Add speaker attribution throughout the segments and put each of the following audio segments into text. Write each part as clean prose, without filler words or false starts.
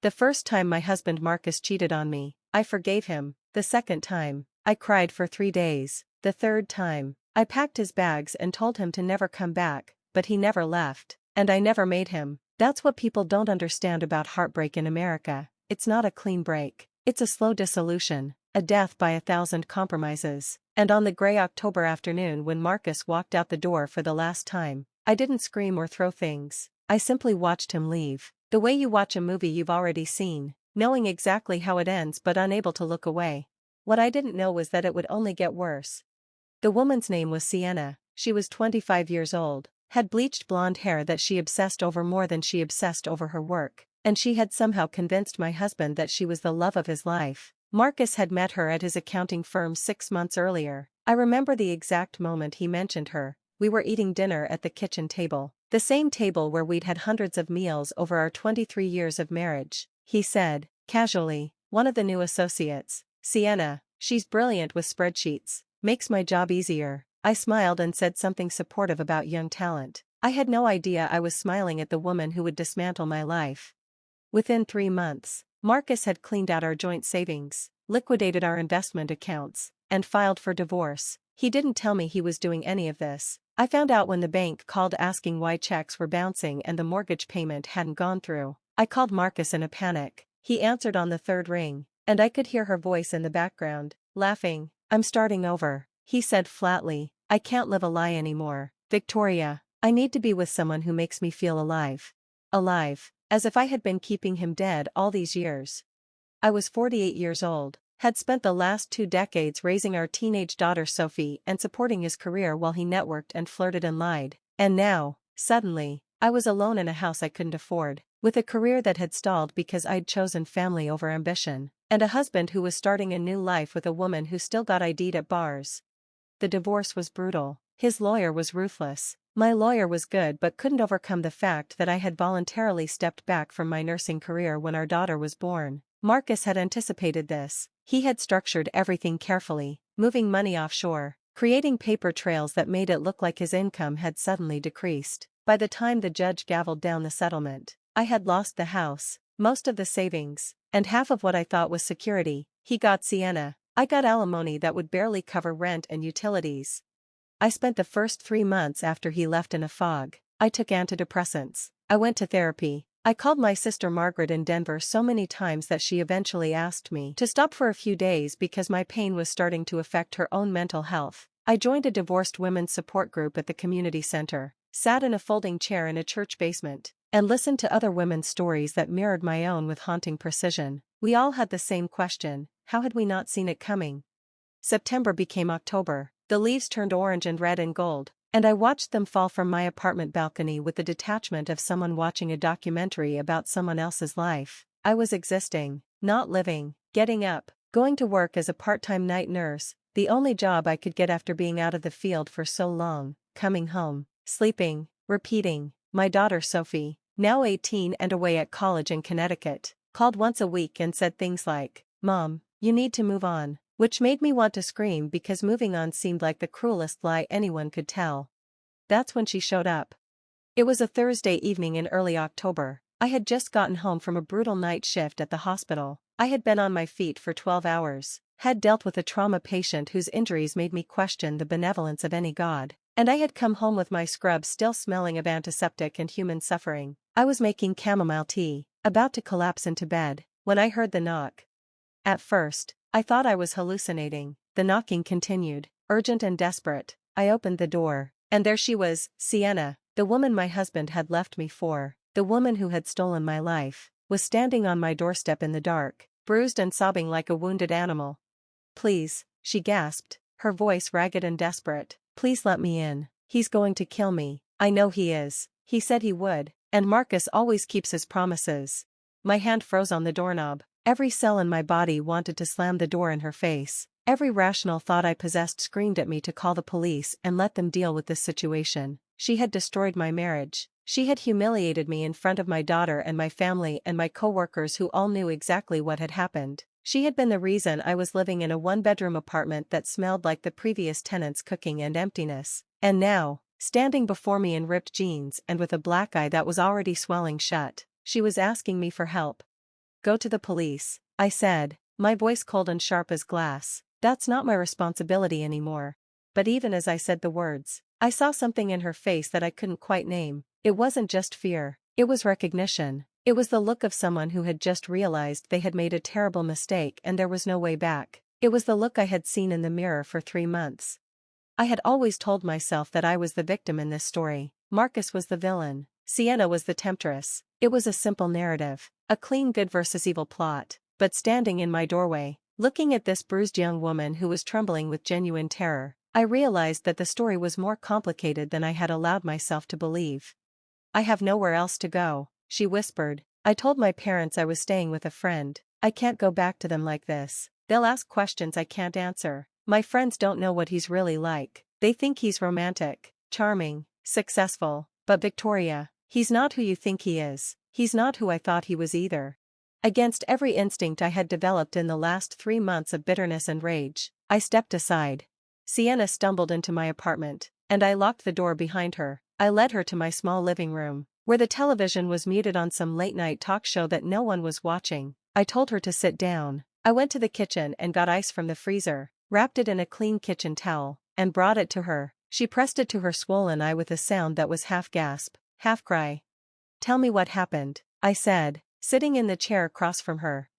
Speaker 1: The first time my husband Marcus cheated on me, I forgave him. The second time, I cried for 3 days. The third time, I packed his bags and told him to never come back, but he never left, and I never made him. That's what people don't understand about heartbreak in America. It's not a clean break. It's a slow dissolution, a death by 1,000 compromises. And on the gray October afternoon when Marcus walked out the door for the last time, I didn't scream or throw things. I simply watched him leave. The way you watch a movie you've already seen, knowing exactly how it ends but unable to look away. What I didn't know was that it would only get worse. The woman's name was Sienna. She was 25 years old, had bleached blonde hair that she obsessed over more than she obsessed over her work, and she had somehow convinced my husband that she was the love of his life. Marcus had met her at his accounting firm 6 months earlier. I remember the exact moment he mentioned her. We were eating dinner at the kitchen table, the same table where we'd had hundreds of meals over our 23 years of marriage. He said, casually, one of the new associates, Sienna, she's brilliant with spreadsheets, makes my job easier. I smiled and said something supportive about young talent. I had no idea I was smiling at the woman who would dismantle my life. Within 3 months, Marcus had cleaned out our joint savings, liquidated our investment accounts, and filed for divorce. He didn't tell me he was doing any of this. I found out when the bank called asking why checks were bouncing and the mortgage payment hadn't gone through. I called Marcus in a panic. He answered on the 3rd ring, and I could hear her voice in the background, laughing. I'm starting over, he said flatly. I can't live a lie anymore, Victoria. I need to be with someone who makes me feel alive. Alive, as if I had been keeping him dead all these years. I was 48 years old, had spent the last 2 decades raising our teenage daughter Sophie and supporting his career while he networked and flirted and lied. And now, suddenly, I was alone in a house I couldn't afford, with a career that had stalled because I'd chosen family over ambition, and a husband who was starting a new life with a woman who still got ID'd at bars. The divorce was brutal. His lawyer was ruthless. My lawyer was good but couldn't overcome the fact that I had voluntarily stepped back from my nursing career when our daughter was born. Marcus had anticipated this. He had structured everything carefully, moving money offshore, creating paper trails that made it look like his income had suddenly decreased. By the time the judge gavelled down the settlement, I had lost the house, most of the savings, and half of what I thought was security. He got Sienna. I got alimony that would barely cover rent and utilities. I spent the first 3 months after he left in a fog. I took antidepressants. I went to therapy. I called my sister Margaret in Denver so many times that she eventually asked me to stop for a few days because my pain was starting to affect her own mental health. I joined a divorced women's support group at the community center, sat in a folding chair in a church basement, and listened to other women's stories that mirrored my own with haunting precision. We all had the same question: how had we not seen it coming? September became October. The leaves turned orange and red and gold, and I watched them fall from my apartment balcony with the detachment of someone watching a documentary about someone else's life. I was existing, not living, getting up, going to work as a part-time night nurse, the only job I could get after being out of the field for so long, coming home, sleeping, repeating. My daughter Sophie, now 18 and away at college in Connecticut, called once a week and said things like, "Mom, you need to move on," which made me want to scream because moving on seemed like the cruelest lie anyone could tell. That's when she showed up. It was a Thursday evening in early October. I had just gotten home from a brutal night shift at the hospital. I had been on my feet for 12 hours, had dealt with a trauma patient whose injuries made me question the benevolence of any god, and I had come home with my scrub still smelling of antiseptic and human suffering. I was making chamomile tea, about to collapse into bed, when I heard the knock. At first, I thought I was hallucinating. The knocking continued, urgent and desperate. I opened the door, and there she was, Sienna, the woman my husband had left me for, the woman who had stolen my life, was standing on my doorstep in the dark, bruised and sobbing like a wounded animal. "Please," she gasped, her voice ragged and desperate, "please let me in. He's going to kill me. I know he is. He said he would, and Marcus always keeps his promises." My hand froze on the doorknob. Every cell in my body wanted to slam the door in her face. Every rational thought I possessed screamed at me to call the police and let them deal with this situation. She had destroyed my marriage. She had humiliated me in front of my daughter and my family and my co-workers who all knew exactly what had happened. She had been the reason I was living in a one-bedroom apartment that smelled like the previous tenant's cooking and emptiness. And now, standing before me in ripped jeans and with a black eye that was already swelling shut, she was asking me for help. Go to the police, I said, my voice cold and sharp as glass. That's not my responsibility anymore. But even as I said the words, I saw something in her face that I couldn't quite name. It wasn't just fear, it was recognition. It was the look of someone who had just realized they had made a terrible mistake and there was no way back. It was the look I had seen in the mirror for 3 months. I had always told myself that I was the victim in this story. Marcus was the villain. Sienna was the temptress. It was a simple narrative, a clean good versus evil plot. But standing in my doorway, looking at this bruised young woman who was trembling with genuine terror, I realized that the story was more complicated than I had allowed myself to believe. I have nowhere else to go, she whispered. I told my parents I was staying with a friend. I can't go back to them like this. They'll ask questions I can't answer. My friends don't know what he's really like. They think he's romantic, charming, successful. But Victoria, he's not who you think he is. He's not who I thought he was either. Against every instinct I had developed in the last 3 months of bitterness and rage, I stepped aside. Sienna stumbled into my apartment, and I locked the door behind her. I led her to my small living room, where the television was muted on some late-night talk show that no one was watching. I told her to sit down. I went to the kitchen and got ice from the freezer, wrapped it in a clean kitchen towel, and brought it to her. She pressed it to her swollen eye with a sound that was half gasp, half cry. Tell me what happened, I said, sitting in the chair across from her.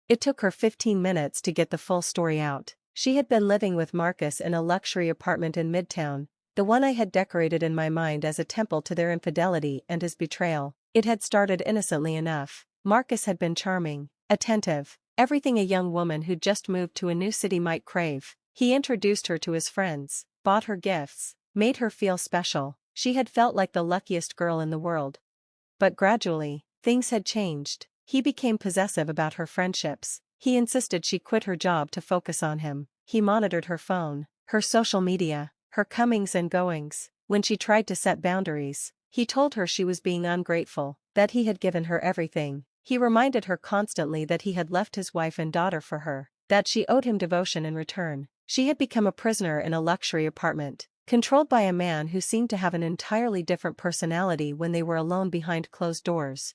Speaker 1: It took her 15 minutes to get the full story out. She had been living with Marcus in a luxury apartment in Midtown, the one I had decorated in my mind as a temple to their infidelity and his betrayal. It had started innocently enough. Marcus had been charming, attentive, everything a young woman who'd just moved to a new city might crave. He introduced her to his friends, bought her gifts, made her feel special. She had felt like the luckiest girl in the world. But gradually, things had changed. He became possessive about her friendships. He insisted she quit her job to focus on him. He monitored her phone, her social media, her comings and goings. When she tried to set boundaries, he told her she was being ungrateful, that he had given her everything. He reminded her constantly that he had left his wife and daughter for her, that she owed him devotion in return. She had become a prisoner in a luxury apartment, controlled by a man who seemed to have an entirely different personality when they were alone behind closed doors.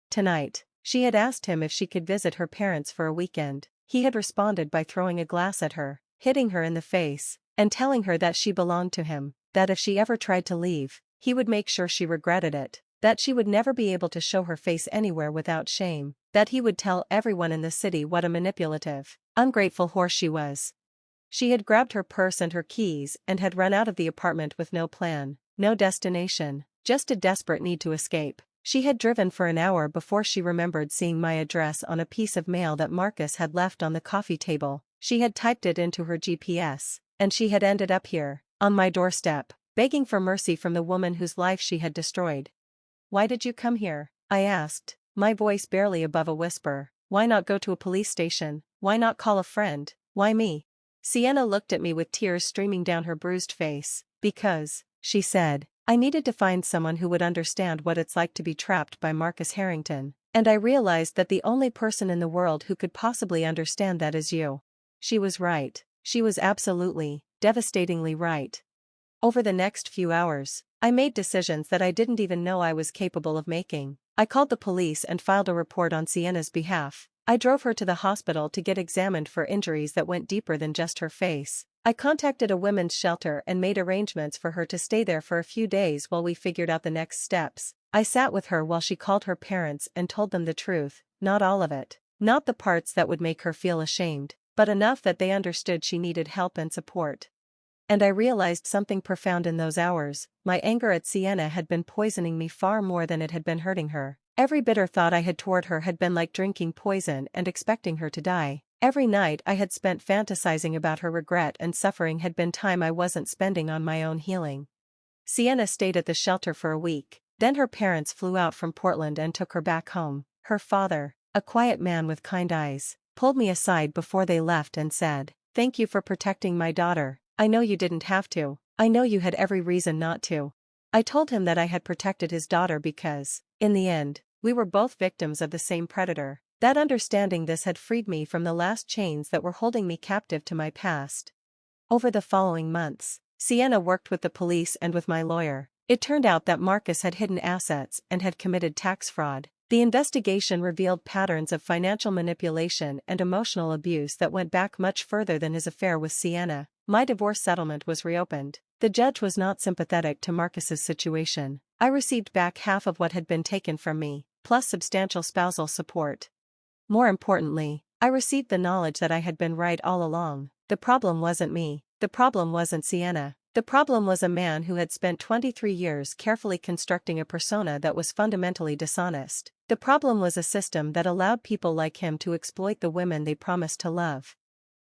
Speaker 1: Tonight, she had asked him if she could visit her parents for a weekend. He had responded by throwing a glass at her, hitting her in the face, and telling her that she belonged to him, that if she ever tried to leave, he would make sure she regretted it, that she would never be able to show her face anywhere without shame, that he would tell everyone in the city what a manipulative, ungrateful whore she was. She had grabbed her purse and her keys and had run out of the apartment with no plan, no destination, just a desperate need to escape. She had driven for an hour before she remembered seeing my address on a piece of mail that Marcus had left on the coffee table. She had typed it into her GPS, and she had ended up here, on my doorstep, begging for mercy from the woman whose life she had destroyed. Why did you come here? I asked, my voice barely above a whisper. Why not go to a police station? Why not call a friend? Why me? Sienna looked at me with tears streaming down her bruised face. Because, she said, I needed to find someone who would understand what it's like to be trapped by Marcus Harrington, and I realized that the only person in the world who could possibly understand that is you. She was right. She was absolutely, devastatingly right. Over the next few hours, I made decisions that I didn't even know I was capable of making. I called the police and filed a report on Sienna's behalf. I drove her to the hospital to get examined for injuries that went deeper than just her face. I contacted a women's shelter and made arrangements for her to stay there for a few days while we figured out the next steps. I sat with her while she called her parents and told them the truth, not all of it, not the parts that would make her feel ashamed, but enough that they understood she needed help and support. And I realized something profound in those hours. My anger at Sienna had been poisoning me far more than it had been hurting her. Every bitter thought I had toward her had been like drinking poison and expecting her to die. Every night I had spent fantasizing about her regret and suffering had been time I wasn't spending on my own healing. Sienna stayed at the shelter for a week. Then her parents flew out from Portland and took her back home. Her father, a quiet man with kind eyes, pulled me aside before they left and said, "Thank you for protecting my daughter. I know you didn't have to. I know you had every reason not to." I told him that I had protected his daughter because, in the end, we were both victims of the same predator. That understanding this had freed me from the last chains that were holding me captive to my past. Over the following months, Sienna worked with the police and with my lawyer. It turned out that Marcus had hidden assets and had committed tax fraud. The investigation revealed patterns of financial manipulation and emotional abuse that went back much further than his affair with Sienna. My divorce settlement was reopened. The judge was not sympathetic to Marcus's situation. I received back half of what had been taken from me, plus substantial spousal support. More importantly, I received the knowledge that I had been right all along. The problem wasn't me. The problem wasn't Sienna. The problem was a man who had spent 23 years carefully constructing a persona that was fundamentally dishonest. The problem was a system that allowed people like him to exploit the women they promised to love.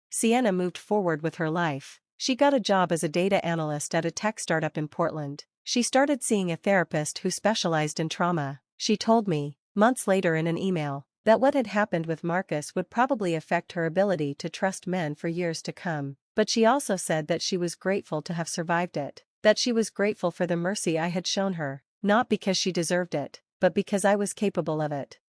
Speaker 1: Sienna moved forward with her life. She got a job as a data analyst at a tech startup in Portland. She started seeing a therapist who specialized in trauma. She told me, months later in an email, that what had happened with Marcus would probably affect her ability to trust men for years to come. But she also said that she was grateful to have survived it, that she was grateful for the mercy I had shown her, not because she deserved it, but because I was capable of it.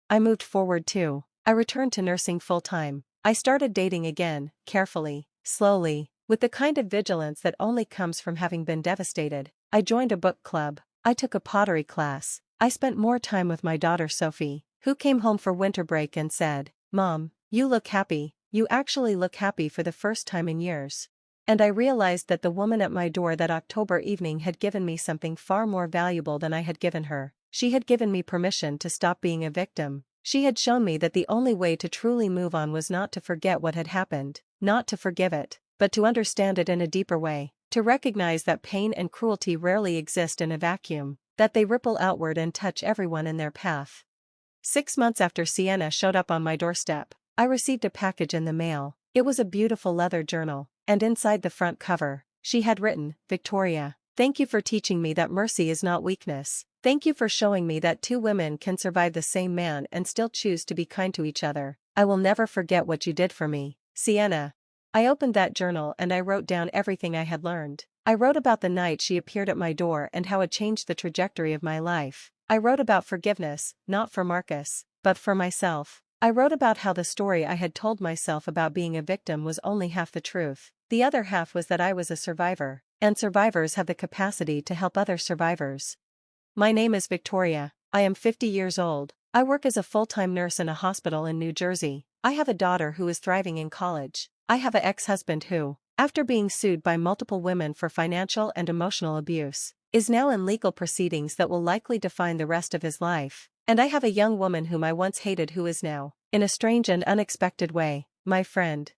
Speaker 1: I moved forward too. I returned to nursing full-time. I started dating again, carefully, slowly, with the kind of vigilance that only comes from having been devastated. I joined a book club. I took a pottery class. I spent more time with my daughter Sophie, who came home for winter break and said, "Mom, you look happy. You actually look happy for the first time in years." And I realized that the woman at my door that October evening had given me something far more valuable than I had given her. She had given me permission to stop being a victim. She had shown me that the only way to truly move on was not to forget what had happened, not to forgive it, but to understand it in a deeper way, to recognize that pain and cruelty rarely exist in a vacuum, that they ripple outward and touch everyone in their path. 6 months after Sienna showed up on my doorstep, I received a package in the mail. It was a beautiful leather journal, and inside the front cover, she had written, "Victoria, thank you for teaching me that mercy is not weakness. Thank you for showing me that two women can survive the same man and still choose to be kind to each other. I will never forget what you did for me, Sienna." I opened that journal and I wrote down everything I had learned. I wrote about the night she appeared at my door and how it changed the trajectory of my life. I wrote about forgiveness, not for Marcus, but for myself. I wrote about how the story I had told myself about being a victim was only half the truth. The other half was that I was a survivor, and survivors have the capacity to help other survivors. My name is Victoria. I am 50 years old. I work as a full-time nurse in a hospital in New Jersey. I have a daughter who is thriving in college. I have an ex-husband who, after being sued by multiple women for financial and emotional abuse, is now in legal proceedings that will likely define the rest of his life. And I have a young woman whom I once hated who is now, in a strange and unexpected way, my friend.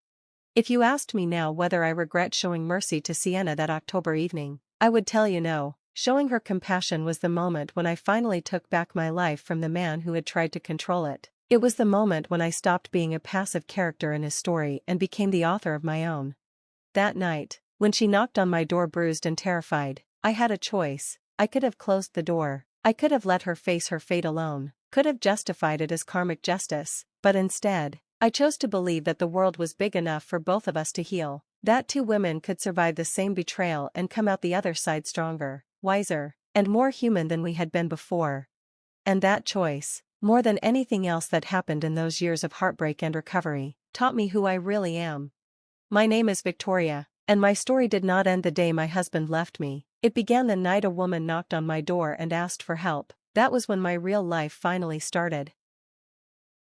Speaker 1: If you asked me now whether I regret showing mercy to Sienna that October evening, I would tell you no. Showing her compassion was the moment when I finally took back my life from the man who had tried to control it. It was the moment when I stopped being a passive character in his story and became the author of my own. That night, when she knocked on my door bruised and terrified, I had a choice. I could have closed the door. I could have let her face her fate alone, could have justified it as karmic justice, but instead, I chose to believe that the world was big enough for both of us to heal, that two women could survive the same betrayal and come out the other side stronger, wiser, and more human than we had been before. And that choice, more than anything else that happened in those years of heartbreak and recovery, taught me who I really am. My name is Victoria, and my story did not end the day my husband left me. It began the night a woman knocked on my door and asked for help. That was when my real life finally started.